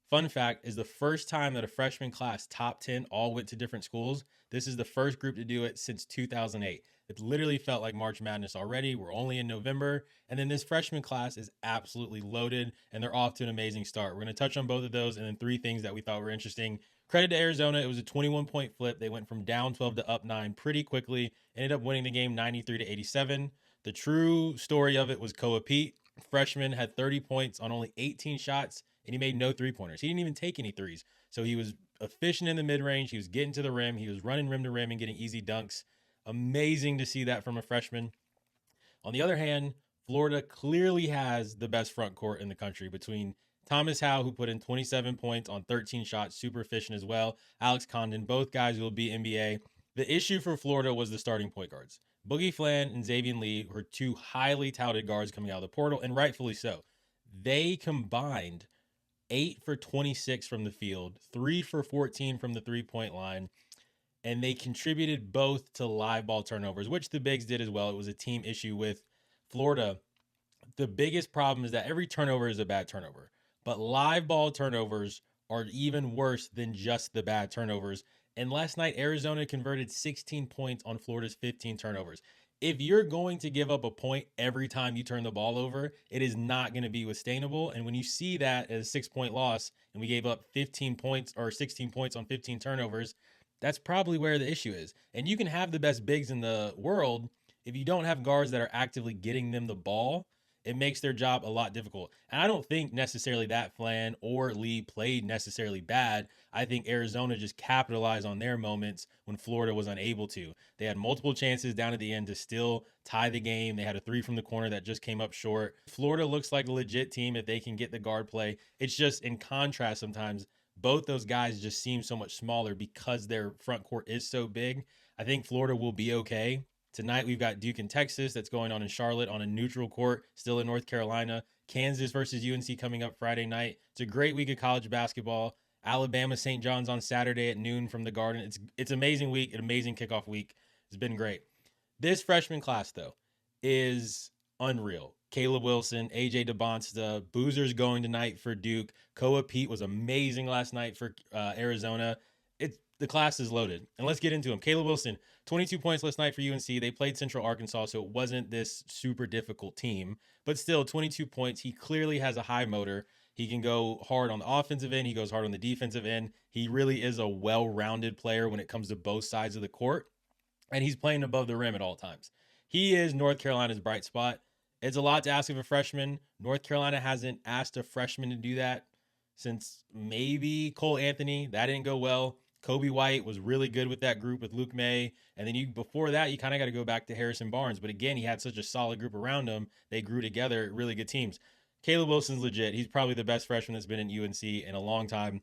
Fun fact is the first time that a freshman class top 10 all went to different schools. This is the first group to do it since 2008. It literally felt like March Madness already. We're only in November. And then this freshman class is absolutely loaded and they're off to an amazing start. We're going to touch on both of those and then three things that we thought were interesting. Credit to Arizona. It was a 21-point flip. They went from down 12 to up 9 pretty quickly. Ended up winning the game 93 to 87. The true story of it was Koa Pete. Freshman had 30 points on only 18 shots and he made no three-pointers. He didn't even take any threes. So he was efficient in the mid-range. He was getting to the rim. He was running rim to rim and getting easy dunks. Amazing to see that from a freshman. On the other hand, Florida clearly has the best front court in the country between Thomas Howe, who put in 27 points on 13 shots, super efficient as well. Alex Condon, both guys will be NBA. The issue for Florida was the starting point guards. Boogie Flan and Xavier Lee were two highly touted guards coming out of the portal, and rightfully so. They combined 8 for 26 from the field, 3 for 14 from the 3-point line, and they contributed both to live ball turnovers, which the bigs did as well. It was a team issue with Florida. The biggest problem is that every turnover is a bad turnover, but live ball turnovers are even worse than just the bad turnovers. And last night, Arizona converted 16 points on Florida's 15 turnovers. If you're going to give up a point every time you turn the ball over, it is not going to be sustainable. And when you see that as a 6-point loss and we gave up 15 points or 16 points on 15 turnovers, that's probably where the issue is. And you can have the best bigs in the world. If you don't have guards that are actively getting them the ball, it makes their job a lot difficult. And I don't think necessarily that Flan or Lee played necessarily bad. I think Arizona just capitalized on their moments when Florida was unable to. They had multiple chances down at the end to still tie the game. They had a 3 from the corner that just came up short. Florida looks like a legit team if they can get the guard play. It's just in contrast sometimes. Both those guys just seem so much smaller because their front court is so big. I think Florida will be okay. Tonight we've got Duke and Texas that's going on in Charlotte on a neutral court, still in North Carolina. Kansas versus UNC coming up Friday night. It's a great week of college basketball. Alabama St. John's on Saturday at noon from the Garden. It's an amazing week, an amazing kickoff week. It's been great. This freshman class though is unreal. Caleb Wilson, AJ DeBonsta, Boozer's going tonight for Duke. Koa Pete was amazing last night for Arizona. The class is loaded. And let's get into them. Caleb Wilson, 22 points last night for UNC. They played Central Arkansas, so it wasn't this super difficult team. But still, 22 points. He clearly has a high motor. He can go hard on the offensive end. He goes hard on the defensive end. He really is a well-rounded player when it comes to both sides of the court. And he's playing above the rim at all times. He is North Carolina's bright spot. It's a lot to ask of a freshman. North Carolina hasn't asked a freshman to do that since maybe Cole Anthony. That didn't go well. Kobe White was really good with that group with Luke May. And then before that, you kind of got to go back to Harrison Barnes. But again, he had such a solid group around him. They grew together, really good teams. Caleb Wilson's legit. He's probably the best freshman that's been in UNC in a long time.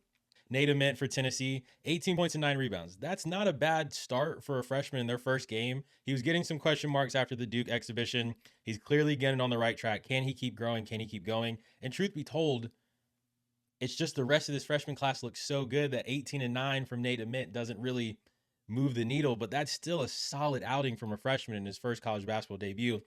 Nate Ament for Tennessee, 18 points and 9 rebounds. That's not a bad start for a freshman in their first game. He was getting some question marks after the Duke exhibition. He's clearly getting on the right track. Can he keep growing? Can he keep going? And truth be told, it's just the rest of this freshman class looks so good that 18 and 9 from Nate Ament doesn't really move the needle, but that's still a solid outing from a freshman in his first college basketball debut.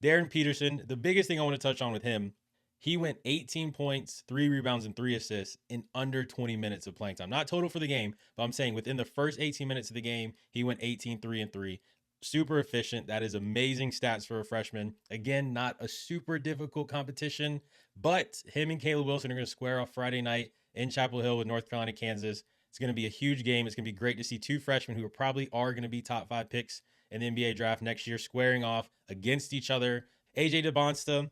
Darren Peterson, the biggest thing I want to touch on with him, he went 18 points, 3 rebounds, and 3 assists in under 20 minutes of playing time. Not total for the game, but I'm saying within the first 18 minutes of the game, he went 18, 3, and 3. Super efficient. That is amazing stats for a freshman. Again, not a super difficult competition, but him and Caleb Wilson are going to square off Friday night in Chapel Hill with North Carolina, Kansas. It's going to be a huge game. It's going to be great to see two freshmen who probably are going to be top 5 picks in the NBA draft next year squaring off against each other. AJ DeBonsta,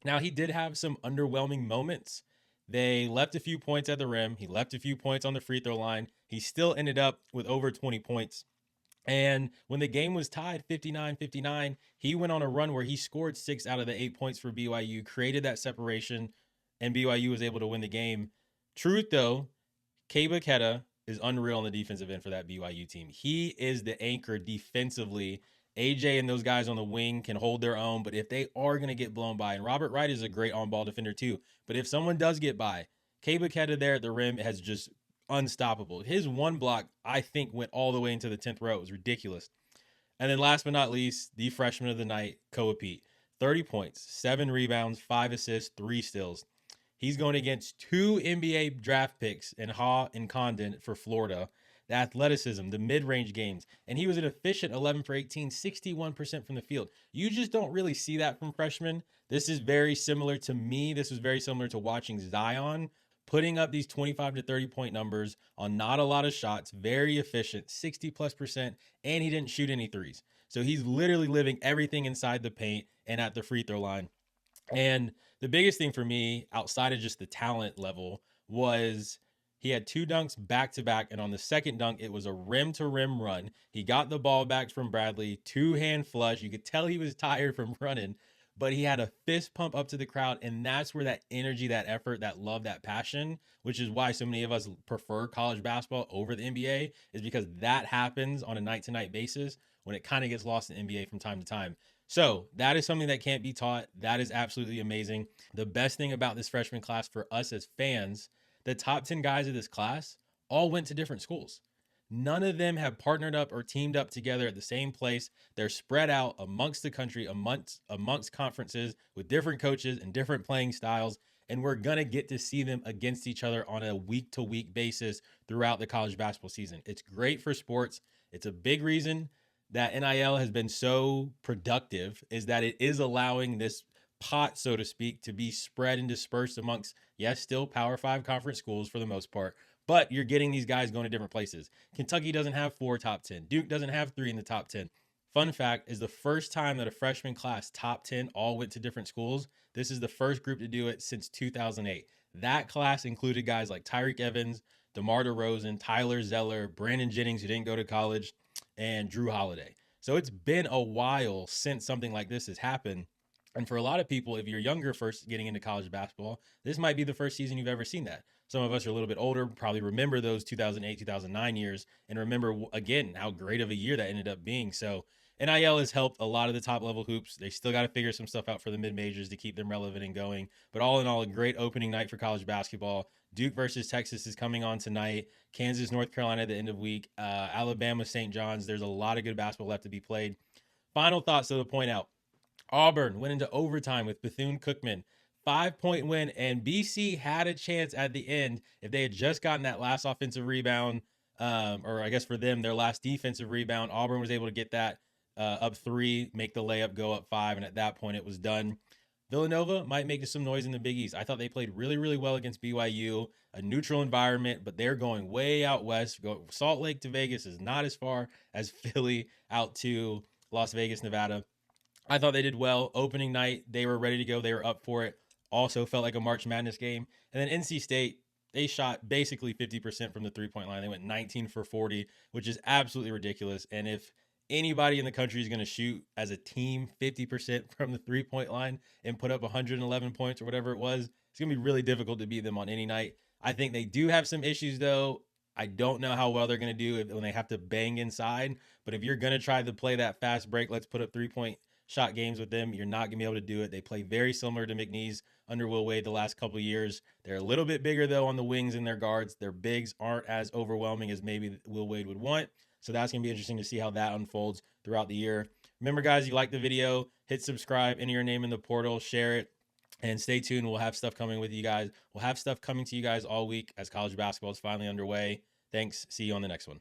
now he did have some underwhelming moments. They left a few points at the rim. He left a few points on the free throw line. He still ended up with over 20 points. And when the game was tied 59-59, he went on a run where he scored 6 out of the 8 points for BYU, created that separation, and BYU was able to win the game. Truth, though, Kay Buchetta is unreal on the defensive end for that BYU team. He is the anchor defensively. AJ and those guys on the wing can hold their own, but if they are going to get blown by, and Robert Wright is a great on-ball defender too, but if someone does get by, Kay Buchetta there at the rim has just unstoppable. His one block, I think, went all the way into the 10th row. It was ridiculous. And then last but not least, the freshman of the night, Koa Pete. 30 points, 7 rebounds, 5 assists, 3 steals. He's going against two NBA draft picks in Ha and Condon for Florida. The athleticism, the mid-range games, and he was an efficient 11 for 18, 61% from the field. You just don't really see that from freshmen. This is very similar to me. This was very similar to watching Zion putting up these 25 to 30 point numbers on not a lot of shots, very efficient, 60 plus percent, and he didn't shoot any threes. So he's literally living everything inside the paint and at the free throw line. And the biggest thing for me, outside of just the talent level, was he had two dunks back to back. And on the second dunk, it was a rim to rim run. He got the ball back from Bradley, two hand flush. You could tell he was tired from running, but he had a fist pump up to the crowd. And that's where that energy, that effort, that love, that passion, which is why so many of us prefer college basketball over the NBA, is because that happens on a night to night basis when it kind of gets lost in the NBA from time to time. So that is something that can't be taught. That is absolutely amazing. The best thing about this freshman class for us as fans, the top 10 guys of this class all went to different schools. None of them have partnered up or teamed up together at the same place. They're spread out amongst the country, amongst conferences with different coaches and different playing styles. And we're going to get to see them against each other on a week to week basis throughout the college basketball season. It's great for sports. It's a big reason that NIL has been so productive, is that it is allowing this pot, so to speak, to be spread and dispersed amongst, yes, still Power 5 conference schools for the most part, but you're getting these guys going to different places. Kentucky doesn't have 4 top 10. Duke doesn't have 3 in the top 10. Fun fact is the first time that a freshman class top 10 all went to different schools. This is the first group to do it since 2008. That class included guys like Tyreek Evans, DeMar DeRozan, Tyler Zeller, Brandon Jennings, who didn't go to college, and Drew Holiday. So it's been a while since something like this has happened. And for a lot of people, if you're younger first getting into college basketball, this might be the first season you've ever seen that. Some of us are a little bit older, probably remember those 2008, 2009 years, and remember, again, how great of a year that ended up being. So NIL has helped a lot of the top level hoops. They still got to figure some stuff out for the mid majors to keep them relevant and going. But all in all, a great opening night for college basketball. Duke versus Texas is coming on tonight. Kansas, North Carolina at the end of week. Alabama, St. John's. There's a lot of good basketball left to be played. Final thoughts to point out. Auburn went into overtime with Bethune-Cookman. 5-point win, and BC had a chance at the end if they had just gotten that last offensive rebound, or I guess for them, their last defensive rebound. Auburn was able to get that up 3, make the layup, go up 5, and at that point it was done. Villanova might make some noise in the Big East. I thought they played really, really well against BYU, a neutral environment, but they're going way out west. Salt Lake to Vegas is not as far as Philly out to Las Vegas, Nevada. I thought they did well. Opening night, they were ready to go. They were up for it. Also felt like a March Madness game. And then NC State, they shot basically 50% from the three-point line. They went 19 for 40, which is absolutely ridiculous. And if anybody in the country is going to shoot as a team 50% from the three-point line and put up 111 points or whatever it was, it's going to be really difficult to beat them on any night. I think they do have some issues, though. I don't know how well they're going to do when they have to bang inside. But if you're going to try to play that fast break, let's put up three-point shot games with them, you're not going to be able to do it. They play very similar to McNeese under Will Wade the last couple of years. They're a little bit bigger, though, on the wings and their guards. Their bigs aren't as overwhelming as maybe Will Wade would want. So that's going to be interesting to see how that unfolds throughout the year. Remember, guys, if you like the video, hit subscribe, enter your name in the portal, share it, and stay tuned. We'll have stuff coming with you guys. We'll have stuff coming to you guys all week as college basketball is finally underway. Thanks. See you on the next one.